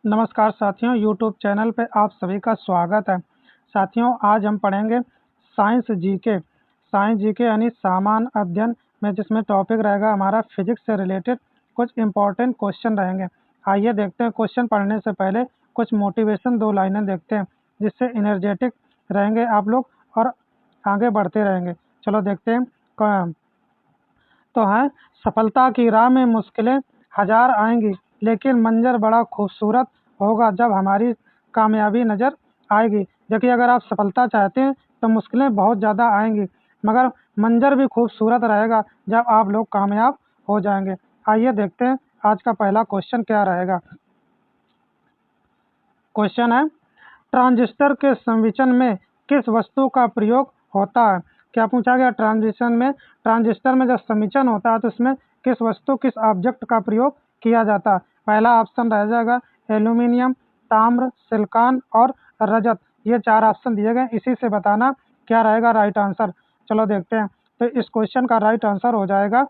नमस्कार साथियों, YouTube channel पे आप सभी का स्वागत है। साथियों, आज हम पढ़ेंगे साइंस जीके यानी सामान्य अध्ययन में, जिसमें टॉपिक रहेगा हमारा फिजिक्स से रिलेटेड कुछ इम्पोर्टेंट क्वेश्चन रहेंगे। आइए देखते हैं। क्वेश्चन पढ़ने से पहले कुछ मोटिवेशन 2 लाइनें देखते हैं, जिससे एनर्जेटिक रहेंगे आप लोग और आगे बढ़ते रहेंगे। चलो देखते हैं। तो है, सफलता की राह में मुश्किलें हजार आएंगी, लेकिन मंजर बड़ा खूबसूरत होगा जब हमारी कामयाबी नज़र आएगी। देखिए, अगर आप सफलता चाहते हैं तो मुश्किलें बहुत ज़्यादा आएंगी, मगर मंजर भी खूबसूरत रहेगा जब आप लोग कामयाब हो जाएंगे। आइए देखते हैं आज का पहला क्वेश्चन क्या रहेगा। क्वेश्चन है, ट्रांजिस्टर के संविचन में किस वस्तु का प्रयोग होता है? क्या पूछा गया? ट्रांजिस्टर में जब संविचन होता है तो उसमें किस वस्तु, किस ऑब्जेक्ट का प्रयोग किया जाता है? पहला ऑप्शन रह जाएगा एल्यूमिनियम, ताम्र, सिलिकॉन और रजत। ये 4 ऑप्शन दिए गए, इसी से बताना क्या रहेगा राइट आंसर। चलो देखते हैं। तो इस क्वेश्चन का राइट आंसर हो जाएगा,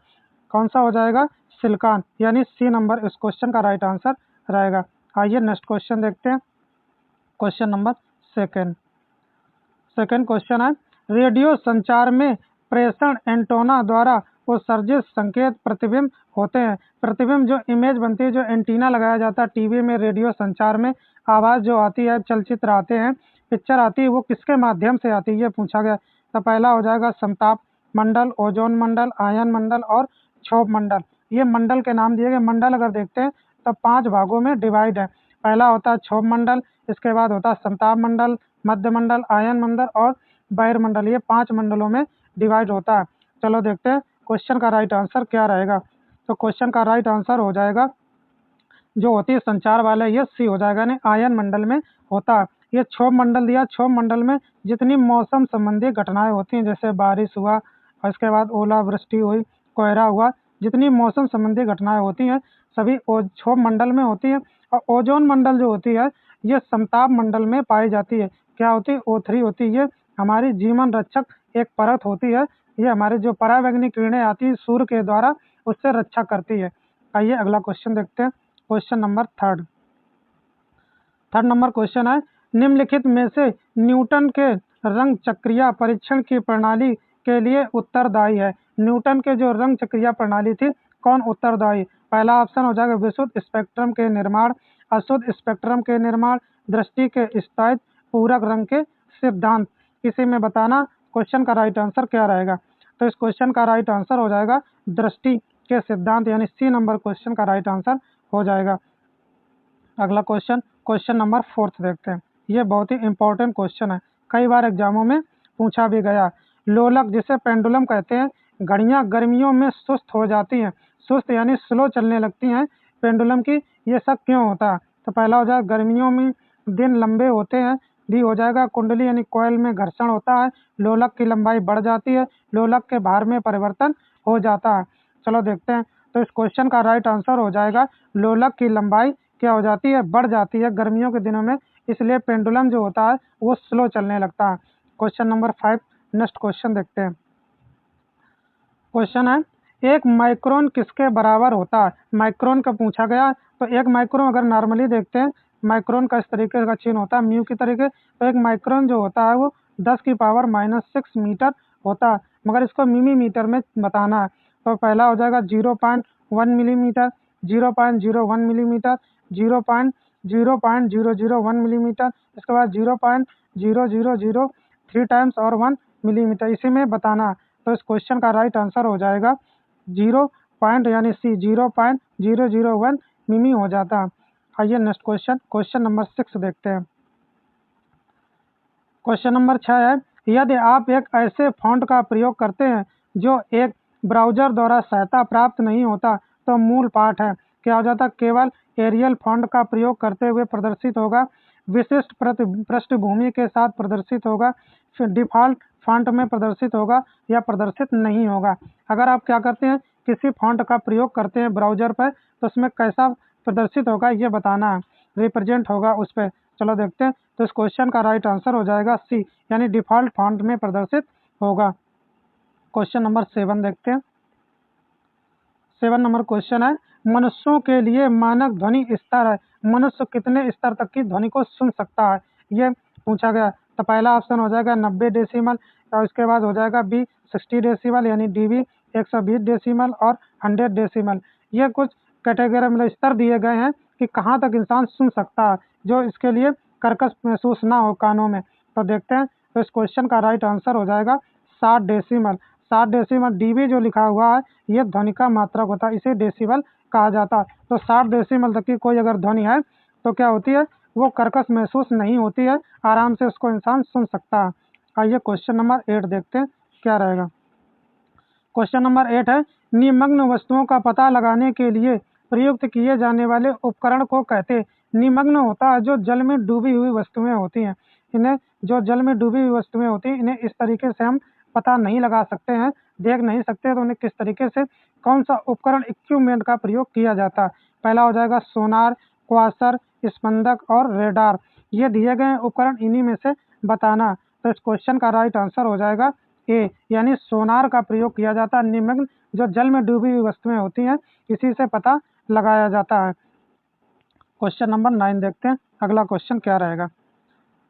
कौन सा हो जाएगा? सिलिकॉन, यानी सी नंबर इस क्वेश्चन का राइट आंसर रहेगा। आइए नेक्स्ट क्वेश्चन देखते हैं। क्वेश्चन नंबर सेकंड क्वेश्चन है, रेडियो संचार में प्रेषण एंटीना द्वारा उत्सर्जित संकेत प्रतिबिंब होते हैं। प्रतिबिंब जो इमेज बनती है, जो एंटीना लगाया जाता है टीवी में, रेडियो संचार में आवाज़ जो आती है, चलचित्र आते हैं, पिक्चर आती है, वो किसके माध्यम से आती है, ये पूछा गया। तो पहला हो जाएगा समताप मंडल, ओजोन मंडल, आयन मंडल और क्षोभ मंडल। ये मंडल के नाम दिए गए। मंडल अगर देखते हैं तो 5 भागों में डिवाइड है। पहला होता है क्षोभ मंडल, इसके बाद होता है समताप मंडल, मध्य मंडल, आयन मंडल और बहिर्मंडल। ये 5 मंडलों में डिवाइड होता है। चलो देखते हैं क्वेश्चन का राइट आंसर क्या रहेगा। तो क्वेश्चन का राइट आंसर हो जाएगा, जो होती है संचार वाला, ये सी हो जाएगा, यानी आयन मंडल में होता है। ये क्षोभ मंडल दिया। क्षोभ मंडल में जितनी मौसम संबंधी घटनाएं होती हैं, जैसे बारिश हुआ और इसके बाद ओलावृष्टि हुई, कोहरा हुआ, जितनी मौसम संबंधी घटनाएं होती हैं सभी क्षोभ मंडल में होती हैं। और ओजोन मंडल जो होती है, ये समताप मंडल में पाई जाती है। क्या होती है? O3 होती है। ये हमारी जीवन रक्षक एक परत होती है। ये हमारे जो परावैंगनिक किरणें आती है सूर्य के द्वारा, उससे रक्षा करती है। आइए अगला क्वेश्चन देखते हैं। Question number third number question है, निम्नलिखित में से न्यूटन के रंग चक्रिया परीक्षण की प्रणाली के लिए उत्तरदायी है। न्यूटन के जो रंग चक्रिया प्रणाली थी, कौन उत्तरदायी? पहला ऑप्शन हो जाएगा विशुद्ध स्पेक्ट्रम के निर्माण, अशुद्ध स्पेक्ट्रम के निर्माण, दृष्टि के स्थायित्व, पूरक रंग के सिद्धांत। इसी में बताना क्वेश्चन का राइट आंसर क्या रहेगा। तो इस क्वेश्चन का राइट आंसर हो जाएगा दृष्टि के सिद्धांत, यानी सी नंबर क्वेश्चन का राइट आंसर हो जाएगा। अगला क्वेश्चन नंबर 4 देखते हैं। ये बहुत ही इंपॉर्टेंट क्वेश्चन है, कई बार एग्जामों में पूछा भी गया। लोलक, जिसे पेंडुलम कहते हैं, घड़ियां गर्मियों में सुस्त हो जाती हैं। सुस्त यानी स्लो चलने लगती हैं पेंडुलम की। ये सब क्यों होता है? तो पहला हो जाएगा गर्मियों में दिन लंबे होते हैं। भी हो जाएगा कुंडली यानी कोयल में घर्षण होता है, लोलक की लंबाई बढ़ जाती है, लोलक के भार में परिवर्तन हो जाता है। चलो देखते हैं। तो इस क्वेश्चन का राइट आंसर हो जाएगा लोलक की लंबाई क्या हो जाती है? बढ़ जाती है गर्मियों के दिनों में, इसलिए पेंडुलम जो होता है वो स्लो चलने लगता है। क्वेश्चन नंबर 5 नेक्स्ट क्वेश्चन देखते हैं। क्वेश्चन है, एक माइक्रोन किसके बराबर होता है? माइक्रोन का पूछा गया। तो एक माइक्रोन अगर नॉर्मली देखते हैं, माइक्रोन का इस तरीके का चिन्ह होता है म्यू की तरीके। तो एक माइक्रोन जो होता है वो 10⁻⁻6 मीटर होता है, मगर इसको मिलीमीटर में बताना है। तो पहला हो जाएगा 0.1 मिलीमीटर, 0.01 मिलीमीटर, 0.0001 मिलीमीटर, इसके बाद 0.0003 टाइम्स और 1 मिलीमीटर। इसी में बताना है। तो इस क्वेश्चन का राइट आंसर हो जाएगा 0 पॉइंट यानी सी 0.001 मिमी हो जाता है। आइए नेक्स्ट क्वेश्चन नंबर 6 देखते हैं। क्वेश्चन नंबर 6 है, यदि आप एक ऐसे फॉन्ट का प्रयोग करते हैं जो एक ब्राउजर द्वारा सहायता प्राप्त नहीं होता, तो मूल पाठ है क्या हो जाता? केवल एरियल फॉन्ट का प्रयोग करते हुए प्रदर्शित होगा, विशिष्ट पृष्ठभूमि के साथ प्रदर्शित होगा, फिर डिफ़ॉल्ट फॉन्ट में प्रदर्शित होगा या प्रदर्शित नहीं होगा। अगर आप क्या करते हैं, किसी फॉन्ट का प्रयोग करते हैं ब्राउजर पर, तो उसमें कैसा प्रदर्शित होगा ये बताना है, रिप्रेजेंट होगा उस पर। चलो देखते हैं। तो इस क्वेश्चन का राइट आंसर हो जाएगा सी, यानी डिफ़ॉल्ट फॉन्ट में प्रदर्शित होगा। क्वेश्चन नंबर 7 देखते हैं। 7 नंबर क्वेश्चन है, मनुष्यों के लिए मानक ध्वनि स्तर है? मनुष्य कितने स्तर तक की ध्वनि को सुन सकता है, ये पूछा गया। तो पहला ऑप्शन हो जाएगा 90 डेसिमल, और उसके बाद हो जाएगा बी 60 डेसिमल यानी डीबी 120 डेसिमल और 100 डेसिमल। ये कुछ कैटेगरी मतलब स्तर दिए गए हैं कि कहाँ तक इंसान सुन सकता है, जो इसके लिए कर्कश महसूस ना हो कानों में। तो देखते हैं, तो इस क्वेश्चन का राइट आंसर हो जाएगा 60 डेसिमल। 60 डेसिमल डीबी जो लिखा हुआ है ये ध्वनि का मात्रक होता है, इसे डेसिबल कहा जाता है। तो 60 डेसिमल तक की कोई अगर ध्वनि है तो क्या होती है, वो कर्कश महसूस नहीं होती है, आराम से उसको इंसान सुन सकता है। आइए क्वेश्चन नंबर 8 देखते हैं क्या रहेगा। क्वेश्चन नंबर 8 है, निमग्न वस्तुओं का पता लगाने के लिए प्रयुक्त किए जाने वाले उपकरण को कहते हैं। निमग्न होता है जो जल में डूबी हुई वस्तुएं होती हैं, इन्हें जो जल में डूबी हुई वस्तुएं होती हैं इन्हें इस तरीके से हम पता नहीं लगा सकते हैं, देख नहीं सकते, तो उन्हें किस तरीके से कौन सा उपकरण इक्विपमेंट का प्रयोग किया जाता है। पहला हो जाएगा सोनार, क्वासर, स्पंदक और रेडार। ये दिए गए उपकरण, इन्हीं में से बताना। तो इस क्वेश्चन का राइट आंसर हो जाएगा ए, यानी सोनार का प्रयोग किया जाता है। निमग्न जो जल में डूबी हुई वस्तुएं होती हैं इसी से पता लगाया जाता है। क्वेश्चन नंबर 9 देखते हैं अगला क्वेश्चन क्या रहेगा।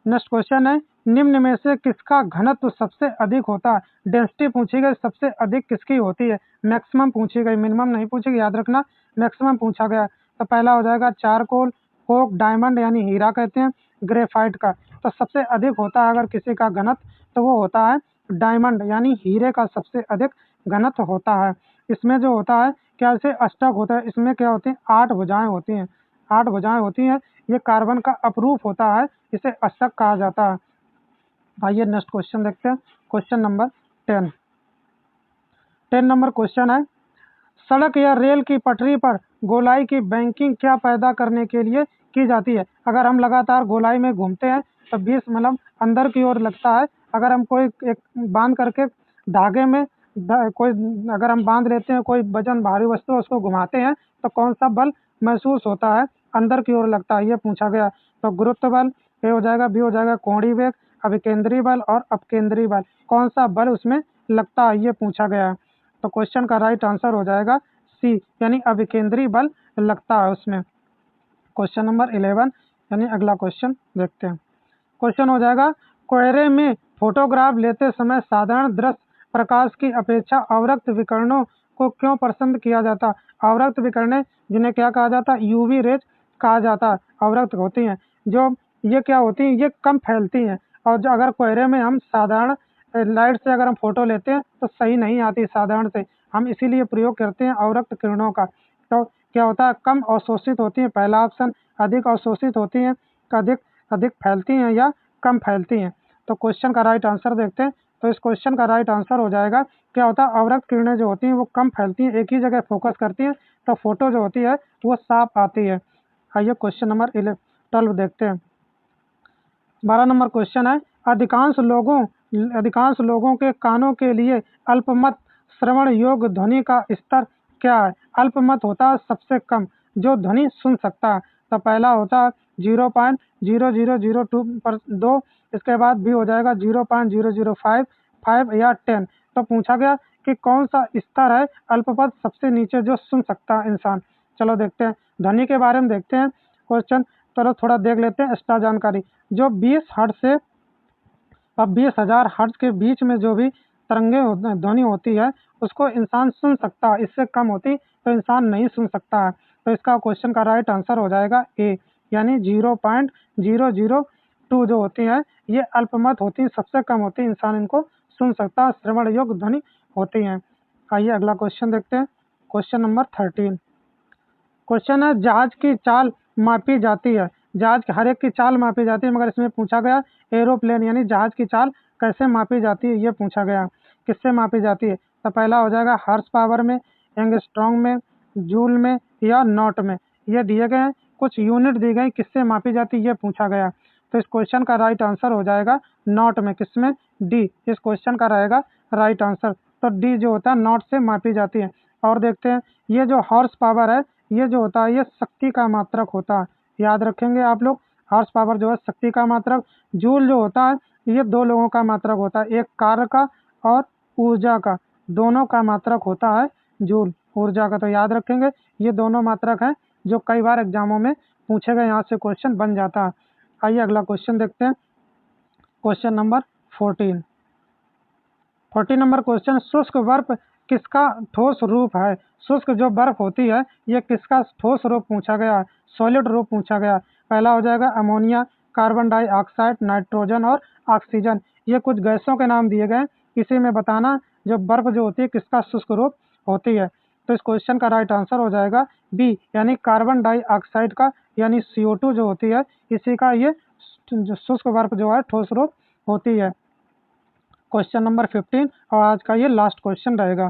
नेक्स्ट क्वेश्चन है, निम्न में से किसका घनत्व सबसे अधिक होता है? डेंसिटी पूछी गई, सबसे अधिक किसकी होती है? मैक्सिमम पूछी गई, मिनिमम नहीं पूछी गई, याद रखना मैक्सिमम पूछा गया। तो पहला हो जाएगा चारकोल, कोक, डायमंड यानी हीरा कहते हैं, ग्रेफाइट का। तो सबसे अधिक होता है अगर किसी का घनत्व तो वो होता है डायमंड यानी हीरे का सबसे अधिक घनत्व होता है। इसमें जो होता है क्या, इसे अष्टक होता है, इसमें क्या होती है 8 भुजाएं होती हैं, 8 भुजाएं होती हैं। ये कार्बन का अपरूप होता है, इसे अष्टक कहा जाता है। आइए नेक्स्ट क्वेश्चन देखते हैं, क्वेश्चन नंबर 10। 10 नंबर क्वेश्चन है, सड़क या रेल की पटरी पर गोलाई की बैंकिंग क्या पैदा करने के लिए की जाती है? अगर हम लगातार गोलाई में घूमते हैं तो 20 मतलब अंदर की ओर लगता है। अगर हम कोई एक बांध करके धागे में कोई अगर हम बांध लेते हैं, कोई वजन भारी वस्तु उसको घुमाते हैं तो कौन सा बल महसूस होता है? अंदर की ओर लगता है, ये पूछा गया। तो गुरुत्व बल ए हो जाएगा, बी हो जाएगा कोणीय वेग, अभिकेंद्री बल और अपकेंद्री बल, कौन सा बल उसमें लगता है, ये पूछा गया। तो क्वेश्चन का राइट आंसर हो जाएगा सी, यानी अभिकेंद्री बल लगता है उसमें। क्वेश्चन नंबर 11 यानी अगला क्वेश्चन देखते हैं। क्वेश्चन हो जाएगा, कोहरे में फोटोग्राफ लेते समय साधारण दृश्य प्रकाश की अपेक्षा अवरक्त विकिरणों को क्यों पसंद किया जाता? अवरक्त विकिरणें जिन्हें क्या कहा जाता है? यूवी रेज कहा जाता है, अवरक्त होती हैं। जो ये क्या होती हैं, ये कम फैलती हैं, और जो अगर कोहरे में हम साधारण लाइट से अगर हम फोटो लेते हैं तो सही नहीं आती साधारण से, हम इसीलिए प्रयोग करते हैं अवरक्त किरणों का। तो क्या होता है, कम अवशोषित होती हैं, पहला ऑप्शन। अधिक अवशोषित होती हैं, अधिक अधिक फैलती हैं या कम फैलती हैं। तो क्वेश्चन का राइट आंसर देखते हैं। तो इस क्वेश्चन का राइट आंसर हो जाएगा, क्या होता है, अवरक्त किरणें जो होती हैं वो कम फैलती हैं, एक ही जगह फोकस करती हैं, तो फोटो जो होती है वो साफ आती है। आइए क्वेश्चन नंबर 12 देखते हैं। 12 नंबर क्वेश्चन है, अधिकांश लोगों के कानों के लिए अल्पमत श्रवण योग्य ध्वनि का स्तर क्या है? अल्पमत होता है सबसे कम जो ध्वनि सुन सकता है। तो पहला होता है 0.0002 पर 2, इसके बाद भी हो जाएगा 0.005, 5 या 10। तो पूछा गया कि कौन सा स्तर है अल्पमत सबसे नीचे जो सुन सकता है इंसान। चलो देखते हैं, ध्वनि के बारे में देखते हैं क्वेश्चन। चलो थोड़ा देख लेते हैं एक्स्ट्रा जानकारी। जो 20 हर्ट्ज से अब 20,000 हर्ट्ज के बीच में जो भी ध्वनि होती है उसको इंसान सुन सकता है, इससे कम होती तो इंसान नहीं सुन सकता है। तो इसका क्वेश्चन का राइट आंसर हो जाएगा ए, यानी 0.002 जो होती है ये अल्पमत होती है, सबसे कम होती है, इंसान इनको सुन सकता है, श्रवण योग्य ध्वनि होती हैं। आइए अगला क्वेश्चन देखते हैं, क्वेश्चन नंबर 13। क्वेश्चन है, जहाज की चाल मापी जाती है। जहाज हर एक की चाल मापी जाती है, मगर इसमें पूछा गया एरोप्लेन यानी जहाज की चाल कैसे मापी जाती है, ये पूछा गया। किससे मापी जाती है? तो पहला हो जाएगा हॉर्स पावर में, एंगस्ट्रॉन्ग में, जूल में या नॉट में। ये दिए गए हैं, कुछ यूनिट दी गई, किससे मापी जाती है ये पूछा गया। तो इस क्वेश्चन का राइट आंसर हो जाएगा नॉट में, किसमें? डी, इस क्वेश्चन का रहेगा राइट आंसर। तो डी जो होता है नॉट से मापी जाती है। और देखते हैं, ये जो हॉर्स पावर है ये जो होता है ये शक्ति का मात्रक होता है, याद रखेंगे आप लोग। हॉर्स पावर जो है शक्ति का मात्रक। जूल जो होता है ये दो लोगों का मात्रक होता है, एक कार्य का और ऊर्जा का, दोनों का मात्रक होता है जूल। ऊर्जा का। तो याद रखेंगे ये दोनों मात्रक हैं जो कई बार एग्जामों में पूछे गए, यहाँ से क्वेश्चन बन जाता है। आइए अगला क्वेश्चन देखते हैं, क्वेश्चन नंबर 14 नंबर क्वेश्चन, शुष्क बर्फ किसका ठोस रूप है? शुष्क जो बर्फ होती है ये किसका ठोस रूप पूछा गया है, सॉलिड रूप पूछा गया। पहला हो जाएगा अमोनिया, कार्बन डाइऑक्साइड, नाइट्रोजन और ऑक्सीजन। ये कुछ गैसों के नाम दिए गए, इसी में बताना जो बर्फ जो होती है किसका शुष्क रूप होती है। तो इस क्वेश्चन का राइट आंसर हो जाएगा बी, यानी कार्बन डाइऑक्साइड का, यानी CO2 जो होती है इसी का ये जो शुष्क बर्फ जो है ठोस रूप होती है। क्वेश्चन नंबर 15 और आज का ये लास्ट क्वेश्चन रहेगा।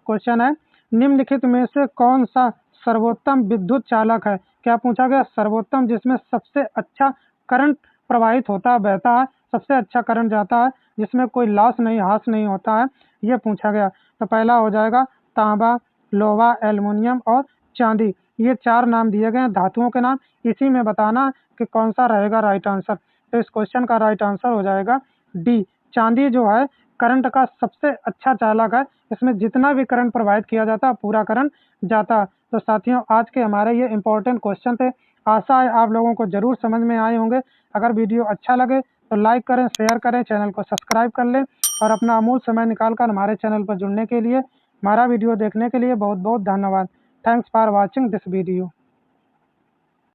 क्वेश्चन है, निम्नलिखित में से कौन सा सर्वोत्तम विद्युत चालक है? क्या पूछा गया? सर्वोत्तम, जिसमें सबसे अच्छा करंट प्रवाहित होता है, बहता है, सबसे अच्छा करंट जाता है, जिसमें कोई लॉस नहीं, हास नहीं होता है, ये पूछा गया। तो पहला हो जाएगा तांबा, लोहा, एल्युमिनियम और चांदी। ये 4 नाम दिए गए हैं धातुओं के नाम, इसी में बताना कि कौन सा रहेगा राइट आंसर। तो इस क्वेश्चन का राइट आंसर हो जाएगा डी, चांदी जो है करंट का सबसे अच्छा चालक है, इसमें जितना भी करंट प्रवाहित किया जाता है पूरा करंट जाता है। तो साथियों, आज के हमारे ये इंपॉर्टेंट क्वेश्चन थे, आशा है आप लोगों को जरूर समझ में आए होंगे। अगर वीडियो अच्छा लगे तो लाइक करें, शेयर करें, चैनल को सब्सक्राइब कर लें और अपना अमूल्य समय निकालकर हमारे चैनल पर जुड़ने के लिए, हमारा वीडियो देखने के लिए बहुत बहुत धन्यवाद। Thanks for watching this video.